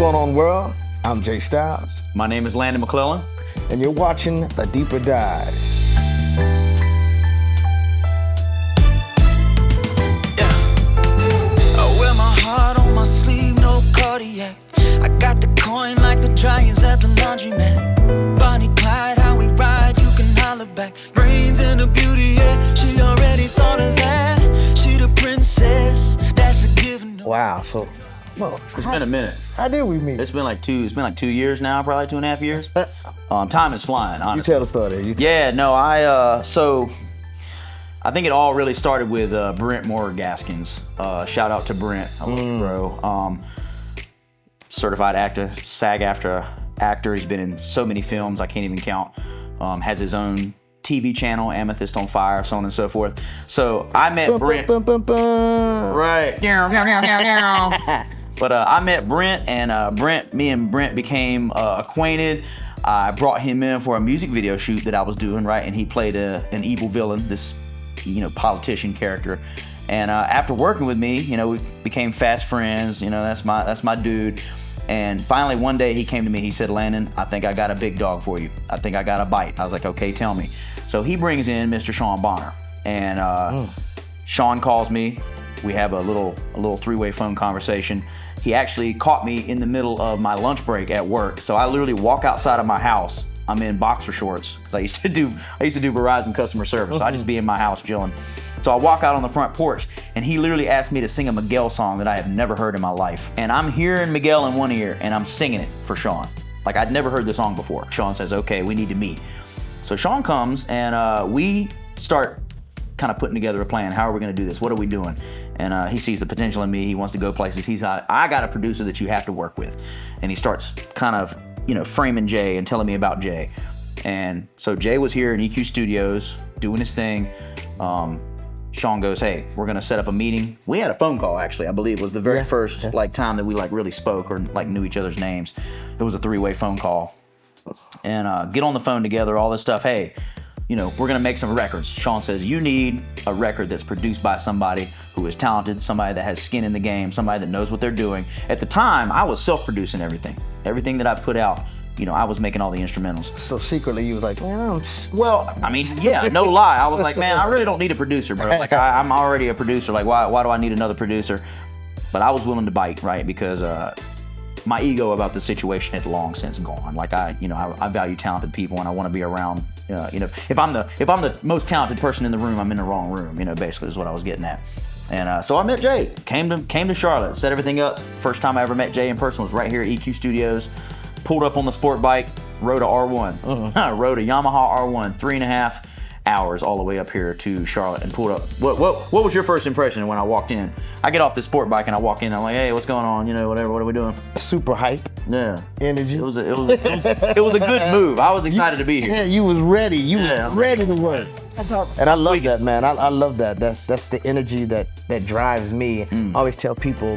going on, world? I'm J-Stylz. My name is Landon McClellan. And you're watching A Deeper Dive. I wear my heart on my sleeve, no cardiac. I got the coin like the dragons at the laundromat. Bonnie Clyde, how we ride, you can holler back. Brains and the beauty, yeah, she already thought of that. She the princess, that's a given. Wow, so, well, It's been a minute. how did we meet? It's been like 2 years now, probably 2.5 years. Time is flying, honestly. You tell the story. Yeah, no, so I think it all really started with Brent Moore Gaskins. Shout out to Brent, I love you, bro. Certified actor, SAG-AFTRA actor. He's been in so many films I can't even count. Has his own TV channel, Amethyst on Fire, so on and so forth. So I met Brent. Right. But I met Brent, and me and Brent became acquainted. I brought him in for a music video shoot that I was doing, right? And he played an evil villain, this, politician character. And after working with me, we became fast friends. That's my dude. And finally, one day he came to me. He said, "Landon, I think I got a big dog for you. I think I got a bite." I was like, "Okay, tell me." So he brings in Mr. Sean Bonner, and Sean calls me. We have a little three-way phone conversation. He actually caught me in the middle of my lunch break at work. So I literally walk outside of my house. I'm in boxer shorts because I used to do Verizon customer service. So I just be in my house chilling. So I walk out on the front porch, and he literally asked me to sing a Miguel song that I have never heard in my life. And I'm hearing Miguel in one ear, and I'm singing it for Sean. Like, I'd never heard the song before. Sean says, "Okay, we need to meet." So Sean comes, and we start kind of putting together a plan. How are we going to do this? What are we doing? And he sees the potential in me. He wants to go places. He's like, "I got a producer that you have to work with." And he starts kind of, framing Jay and telling me about Jay. And so Jay was here in EQ Studios doing his thing. Sean goes, "Hey, we're gonna set up a meeting." We had a phone call, actually. I believe it was the very first time that we really spoke or knew each other's names. It was a three-way phone call. And get on the phone together, all this stuff. "Hey, we're gonna make some records." Sean says, "You need a record that's produced by somebody who is talented, somebody that has skin in the game, somebody that knows what they're doing." At the time, I was self-producing everything. Everything that I put out, I was making all the instrumentals. So secretly you was like, Well, yeah, no lie. I was like, man, I really don't need a producer, bro. Like, I'm already a producer. Like, why do I need another producer? But I was willing to bite, right? Because my ego about the situation had long since gone. Like, I value talented people, and I want to be around. If I'm the most talented person in the room, I'm in the wrong room. Basically is what I was getting at. And so I met Jay. Came to Charlotte, set everything up. First time I ever met Jay in person was right here at EQ Studios. Pulled up on the sport bike, rode a R1. Rode a Yamaha R1, 3.5 hours all the way up here to Charlotte, and pulled up. What was your first impression when I walked in? I get off this sport bike and I walk in, and I'm like, "Hey, what's going on? Whatever. What are we doing?" super hype. Yeah. Energy. It was a good move. I was excited to be here. Yeah, you was ready. You was ready to work. And I love that, man. I love that. That's the energy that drives me. I always tell people,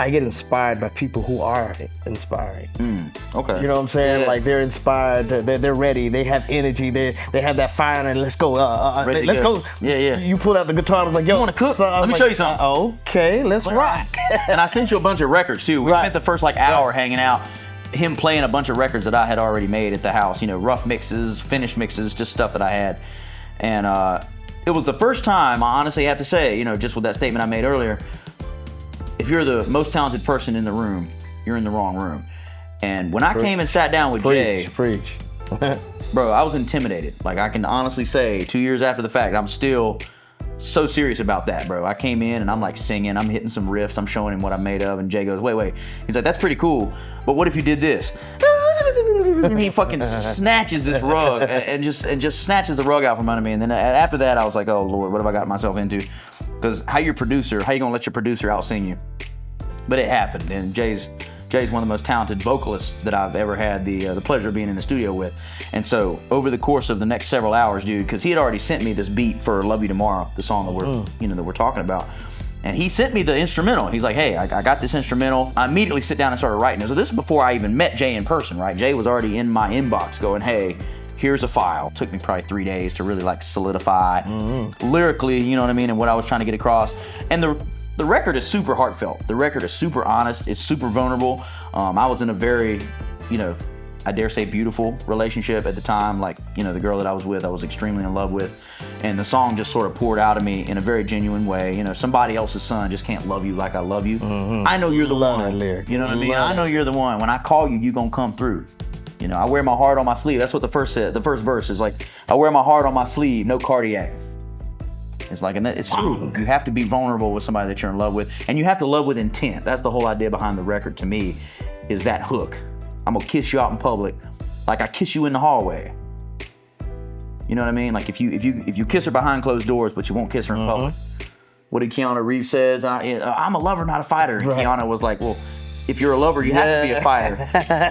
I get inspired by people who are inspiring. Okay. You know what I'm saying? Yeah. Like, they're inspired, they're ready, they have energy, they have that fire, and let's go. Let's go. Yeah. You pulled out the guitar. I was like, "Yo, You want to cook? Let me show you something." Okay, let's rock. And I sent you a bunch of records too. We spent the first hour hanging out, him playing a bunch of records that I had already made at the house. Rough mixes, finished mixes, just stuff that I had. And it was the first time, I honestly have to say, just with that statement I made earlier, if you're the most talented person in the room, you're in the wrong room. And when I came and sat down with Jay, bro, I was intimidated. Like, I can honestly say, 2 years after the fact, I'm still so serious about that, bro. I came in and I'm like singing, I'm hitting some riffs, I'm showing him what I'm made of, and Jay goes, wait. He's like, "That's pretty cool, but what if you did this?" And he fucking snatches this rug and just snatches the rug out from under me. And then after that, I was like, "Oh Lord, what have I got myself into?" Because how you gonna let your producer out sing you? But it happened, and Jay's one of the most talented vocalists that I've ever had the pleasure of being in the studio with. And so over the course of the next several hours, dude, because he had already sent me this beat for "Love You Tomorrow," the song that we're talking about. And he sent me the instrumental. He's like, "Hey, I got this instrumental." I immediately sit down and started writing it. So this is before I even met Jay in person, right? Jay was already in my inbox going, "Hey, here's a file." Took me probably 3 days to really solidify lyrically, you know what I mean, and what I was trying to get across. And The record is super heartfelt. The record is super honest. It's super vulnerable. I was in a very, I dare say beautiful relationship at the time. Like, the girl that I was with, I was extremely in love with. And the song just sort of poured out of me in a very genuine way. Somebody else's son just can't love you like I love you. Mm-hmm. I know you're the one. That lyric. You know what I mean? I know you're the one. When I call you, you gonna come through. I wear my heart on my sleeve. That's what the first verse is like. I wear my heart on my sleeve, no cardiac. It's like, and it's true. You have to be vulnerable with somebody that you're in love with, and you have to love with intent. That's the whole idea behind the record to me, is that hook. I'm gonna kiss you out in public, like I kiss you in the hallway. You know what I mean? Like if you kiss her behind closed doors, but you won't kiss her in public. What did Keanu Reeves says? I'm a lover, not a fighter. Right. Keanu was like, well, if you're a lover, you have to be a fighter.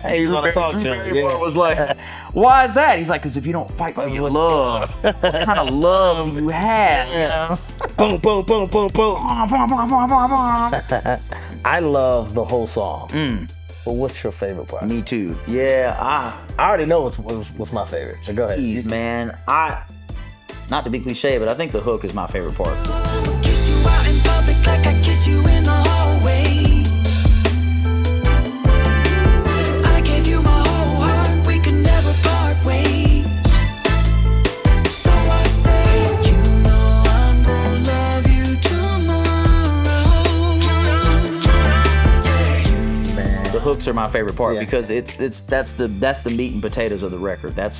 He's on a talk show. Yeah. Was like, why is that? He's like, because if you don't fight for your love, what kind of love you have? Boom, boom, boom, boom, boom. I love the whole song. But what's your favorite part? Me too. Yeah, I already know what's my favorite. So go ahead. Man, not to be cliche, but I think the hook is my favorite part. So I'ma kiss you out in public like I kiss you in the hallways. I gave you my whole heart, we could never part ways. So I say, I'm gonna love you tomorrow. Man. The hooks are my favorite part because that's the meat and potatoes of the record. I'm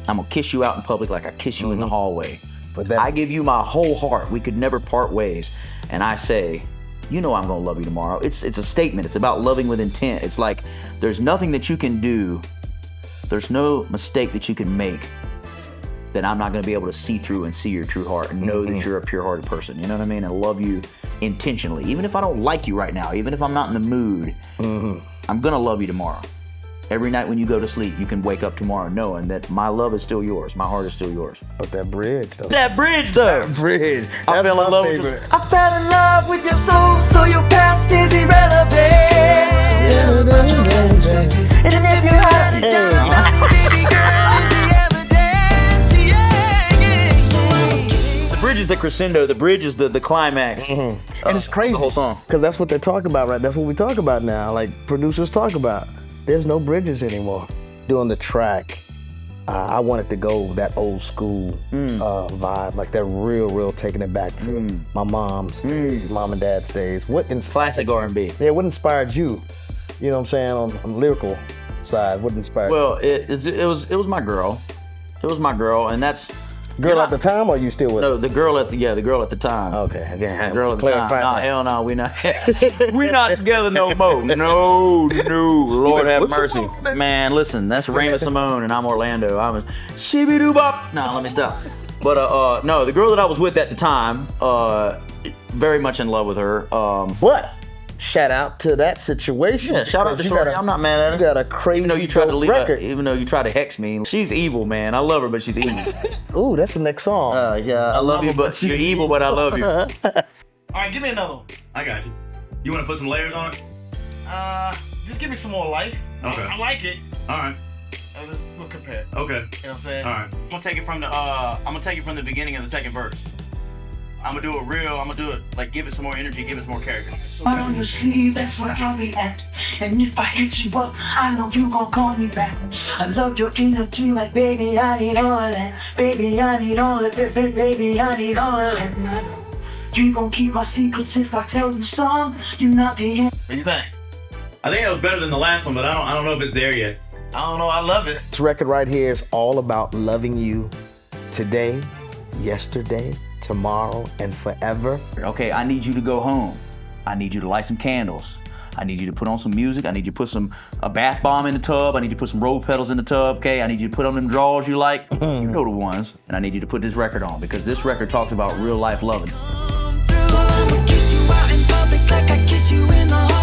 gonna kiss you out in public like I kiss you in the hallway. But I give you my whole heart. We could never part ways. And I say, I'm gonna love you tomorrow. It's a statement. It's about loving with intent. It's like there's nothing that you can do. There's no mistake that you can make that I'm not gonna be able to see through and see your true heart and know that you're a pure-hearted person. You know what I mean? And love you intentionally. Even if I don't like you right now, even if I'm not in the mood, I'm gonna love you tomorrow. Every night when you go to sleep, you can wake up tomorrow knowing that my love is still yours. My heart is still yours. But that bridge, though. That bridge, though. That bridge. I fell in love with you. I fell in love with your soul, so your past is irrelevant. And if you had it done, my baby girl is the evidence. So the bridge is the crescendo. The bridge is the climax. And it's crazy. The whole song. Because that's what they're talking about, right? That's what we talk about now. Like producers talk about. There's no bridges anymore. Doing the track, I wanted to go that old school vibe, like that real taking it back to my mom and dad's days. Classic R&B. Yeah, what inspired you? You know what I'm saying, on the lyrical side, what inspired you? Well, it was my girl. It was my girl, and that's... Girl at the time, or you still with her? No, the girl at the time. Okay. The girl at the time. Nah, hell no, we not together no more. No, Lord have mercy. Man, listen, that's Raymond Simone and I'm Orlando. I'm a shibby-doo-bop. Nah, let me stop. But no, the girl that I was with at the time, very much in love with her. What? Shout out to that situation. Yeah, shout out to Shorty. I'm not mad at her. You got a crazy even though you tried to leave record. Even though you tried to hex me. She's evil, man. I love her, but she's evil. Ooh, that's the next song. Yeah, I love you, but you're evil, but I love you. All right, give me another one. I got you. You want to put some layers on it? Just give me some more life. Okay. I like it. All right. We'll compare. Okay. You know what I'm saying? All right. I'm gonna take it from the beginning of the second verse. I'm gonna do it like give it some more energy, give it some more character. Heart on your sleeve, that's where I'll be at. And if I hit you up, I know you gon' call me back. I love your energy, like baby, I need all of that. Baby, I need all of it, baby, I need all of it. You gon' keep my secrets if I tell you some. You're not the end. What do you think? I think that was better than the last one, but I don't know if it's there yet. I don't know. I love it. This record right here is all about loving you today, yesterday, tomorrow, and forever. Okay, I need you to go home. I need you to light some candles. I need you to put on some music. I need you to put a bath bomb in the tub. I need you to put some rose petals in the tub, okay? I need you to put on them drawers you like. You know the ones. And I need you to put this record on because this record talks about real life loving. So I'ma kiss you out in public like I kiss you in the heart.